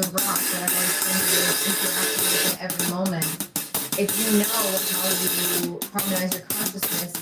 the rock, whatever thing you're interacting with in every moment, if you know how you harmonize your consciousness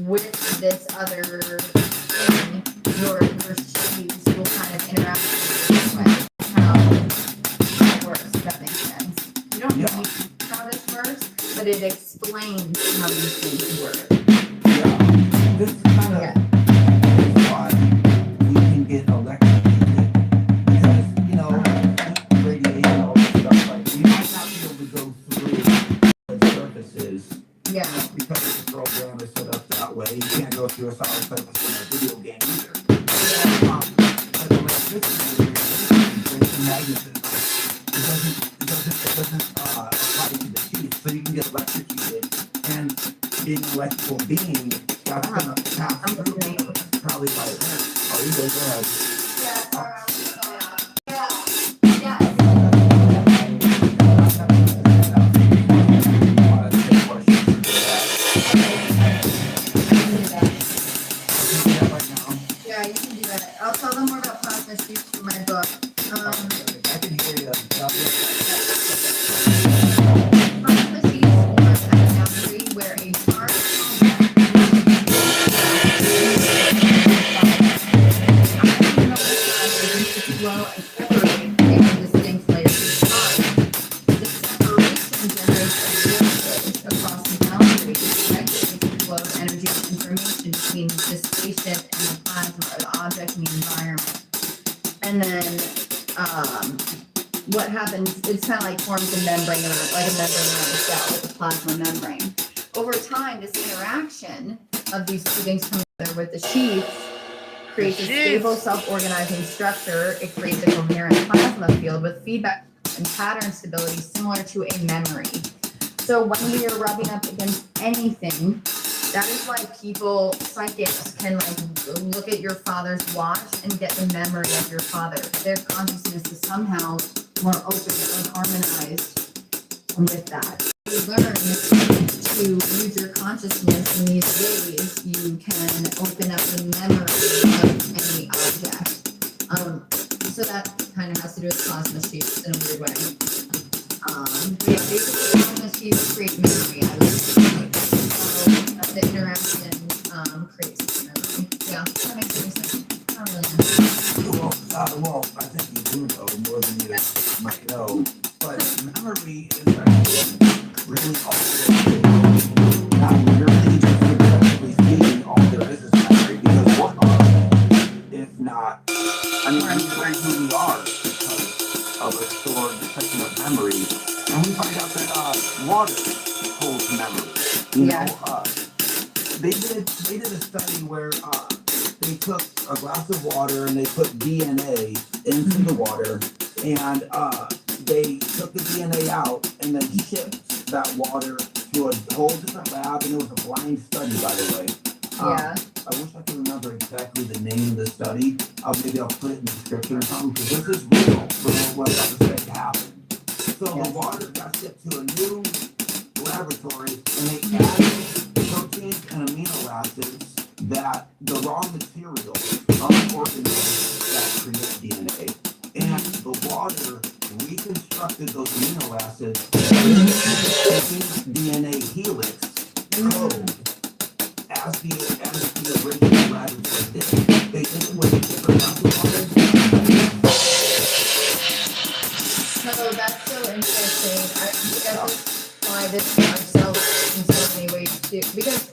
with this other thing, your sheaths will kind of interact with you this way. How it works, if that makes sense. You don't Yeah. know how this works, but it explains how these things work. Yeah. This kind of is why we can get electrocuted because, you know, radiation, all this stuff, like we might not be able to go through the surfaces Yeah. because the program is set up that way. You can't go through a solid surface in a video game either. But electricity brings magnetism. It doesn't apply to the sheath, so you can get electrocuted. And being an electrical being, that's gonna pass through probably by then. Oh, you guys go ahead. Yeah, you can do that. I'll tell them more about plasma sheaths from my book. I can hear you. Plasma sheaths form at a boundary where a charged flow and separate into distinct layers of charge. The separation generates a voltage across the boundary, regulating the flow of energy and information between this patient and the plasma or the object in the environment. And then what happens, it's kind of like forms a membrane, or like a membrane around the cell with a plasma membrane. Over time, this interaction of these two things coming together with the sheaths creates a stable, self-organizing structure. It creates a coherent plasma field with feedback and pattern stability similar to a memory. So when we are rubbing up against anything, that is why people, psychics, can like look at your father's watch and get the memory of your father. Their consciousness is somehow more open and harmonized with that. You learn to use your consciousness in these ways. You can open up the memory of any object. So that kind of has to do with plasma sheaths in a weird way. But yeah, basically plasma sheaths create memory out of it. So the interaction creates memory. Yeah, that makes any sense. I don't really know. Well, I think you do know more than you might know. But memory is actually really all there is. Not really, just figuratively speaking, all there is memory. Because what are we, if not, I mean, we are who we are because of a stored section of memory. And we find out that water holds memory. You know, they did a study where they took a glass of water and they put DNA into the water, and they took the DNA out and then shipped that water to a whole different lab, and it was a blind study, by the way. I wish I could remember exactly the name of the study. Maybe I'll put it in the description or something, because this is real for what I'm about to say happened. So the water got shipped to a new laboratory, and they added proteins and amino acids that the raw materials of organisms that create DNA. And the water reconstructed those amino acids, making DNA helix code as the original laboratory did. They did it with a different amount of water. So that's so interesting. I think that's why this is ourselves in so many ways too. Because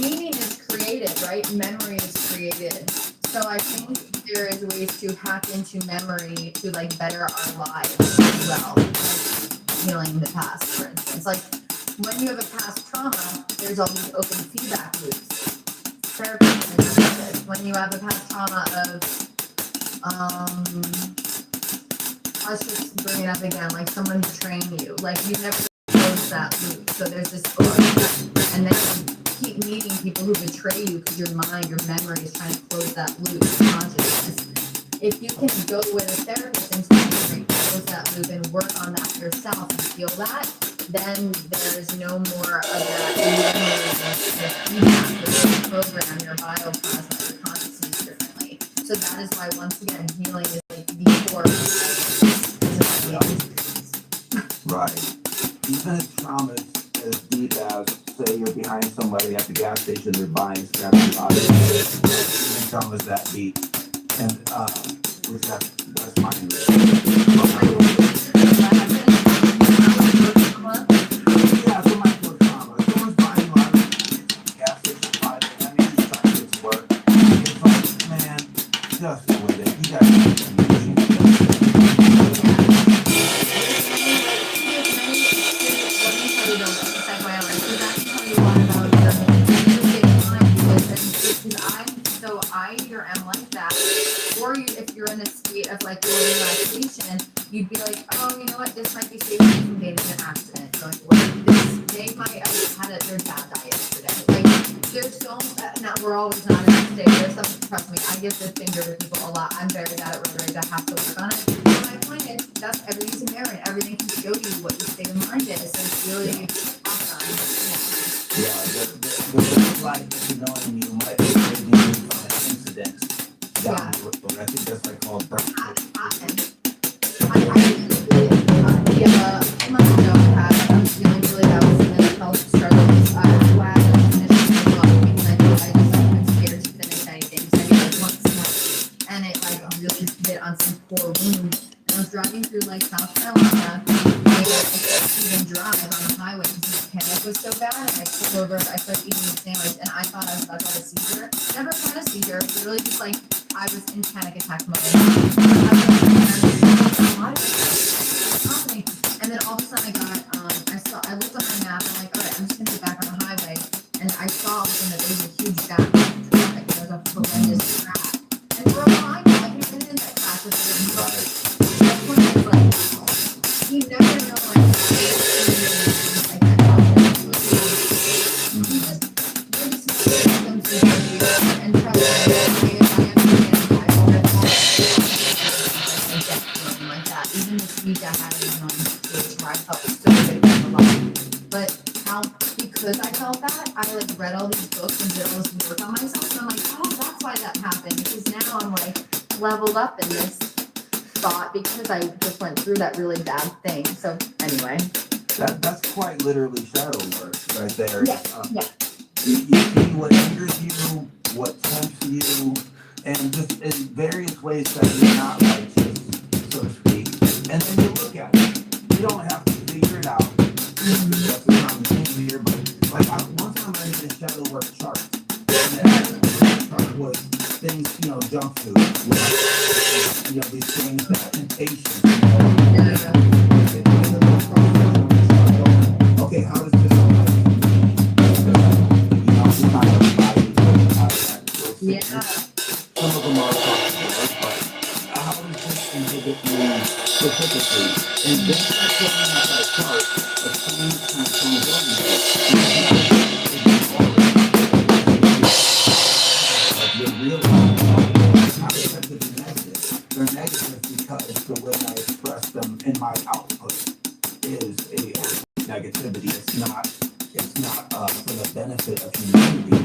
meaning is created, right? Memory is created. So I think there is ways to hack into memory to like better our lives as well. Like healing the past, for instance. Like when you have a past trauma, there's all these open feedback loops. Therapists and this. When you have a past trauma of let's just bring it up again, like someone betraying you. Like you never close that loop. So there's this open, and then you keep meeting people who betray you because your mind, your memory is trying to close that loop of consciousness. If you can go with a therapist and close that loop and work on that yourself and feel that, then there's no more of that memory of feedback which will program your bioplasma, your consciousness differently. So that is why, once again, healing is like the core. Right. Even if trauma's as deep as, say, you're behind somebody at the gas station, they're buying scrappy bodies. Even trauma's that deep. And, which that's mine. Yeah, so micro trauma. If someone's buying a lot of gas station bodies, I mean, he's trying to get to work. It's like, man, just quit it. You guys need to I either am like that, or if you're in a state of like relaxation, you'd be like, oh, you know what, this might be saving me from getting in an accident. So like, they might have had their dad die yesterday. Like, there's so now we're always not in that state. There's something, trust me, I give the finger to people a lot. I'm very bad at rotary. I have to work on it. But my point is, that's everything's inherent. Everything can show you what your state of mind is. So it's really awesome. Yeah, the life that you know and you might be taking from an incident down the road. I think that's like called birth. A month ago, I was feeling really bad with some mental health struggles. Why I was finishing the book because I'm scared to finish anything. So I did like once more, and it like really hit on some poor wounds. And I was driving through like South Carolina. I couldn't even drive on the highway because the panic was so bad. And I pulled over. I started eating a sandwich, and I thought I was about to have a seizure. Never had a seizure. It was really just like I was in panic attack mode. And then all of a sudden I looked on my map and I'm like, all right, I'm just gonna get back on the highway. And I saw that there was a huge gap in traffic. There was a horrendous crash. And for a while, I've been in that crash with the that's when it's like, you never know like and trust me, like that. Even this week I had it on stage where I felt so good about the life. But because I felt that, I like read all these books and did all this work on myself. And I'm like, oh, that's why that happened. Because now I'm like leveled up in this thought because I just went through that really bad thing. So anyway. That's quite literally shadow work right there. Yeah. Yeah. You see what angers you, what tempts you, and just in various ways that you're not righteous, so to speak. And then you look at it. You don't have to figure it out. That's what I'm saying here, but like once I'm ready to shadow work chart, and that chart was things, junk food, these things that temptation, okay, how does this yeah. Some of them are possible, but how does this inhibit me specifically? And then that's looking at that chart of change you're realizing how they're negative. They're negative because the way I express them in my output is a negativity. It's not for the benefit of humanity.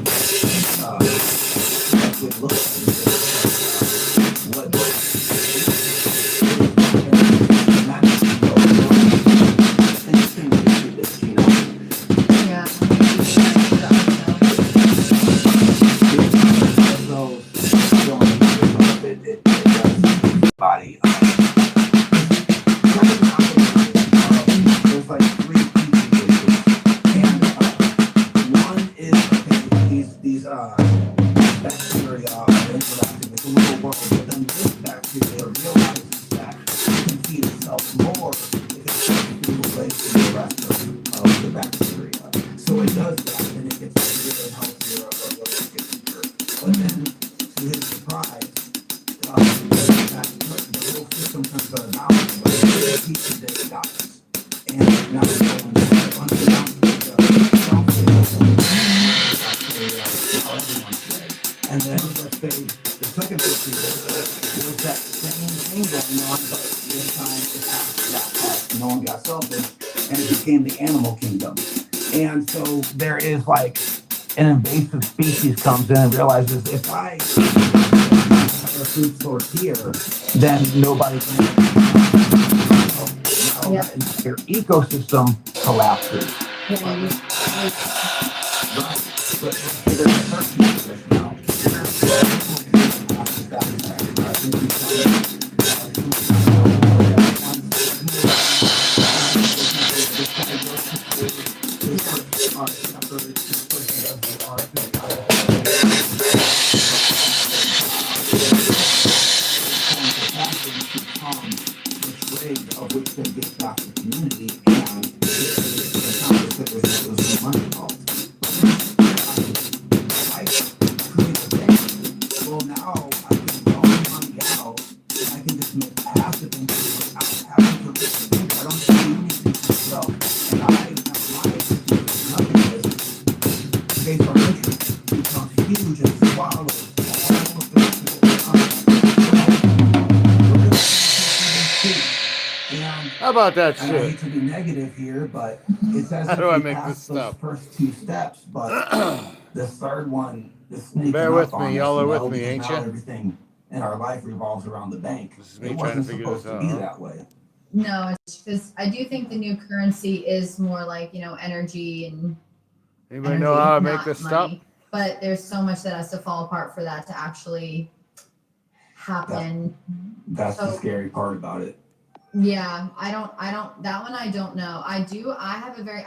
That's what it looks like. What body. There's like three pieces, and one is these bacteria are interacting with the little world, but then this bacteria realizes that it can feed itself more if it's food away from the rest of the bacteria. So it does that, and it gets bigger and healthier, or it gets bigger. But then, to his surprise, the little system comes out of balance, but it keeps the day dies. And now it's going and then let's say the second picture was that same thing going on, but this time it passed no one got selfish, and it became the animal kingdom. And so there is like an invasive species comes in and realizes if I have a food source here, then nobody can. Now So Yep. that entire ecosystem collapses. Yeah, you- Right. But there's a certain interest now. Of which they get back to the community and it's not just that there's no money involved. I create a bank. Well, now I can draw money out and I can just make passive income without having to think. I don't have to do anything for myself. And I have my nothing is based on interest becomes huge and swallows all of and How about that and I hate shit? to be negative here, but it's as How if do I we make passed this those stop? first two steps, but the third one is sneaking Bear up with on me. us, Y'all are you with know, me, because ain't now you? everything in our life revolves around the bank. This is me It trying to wasn't figure supposed this to out, be huh? that way. No, it's because I do think the new currency is more like, energy and Anybody know how to make not this stop? money. But there's so much that has to fall apart for that to actually happen. That's the So- scary part about it. Yeah, I don't, that one I don't know. I have a very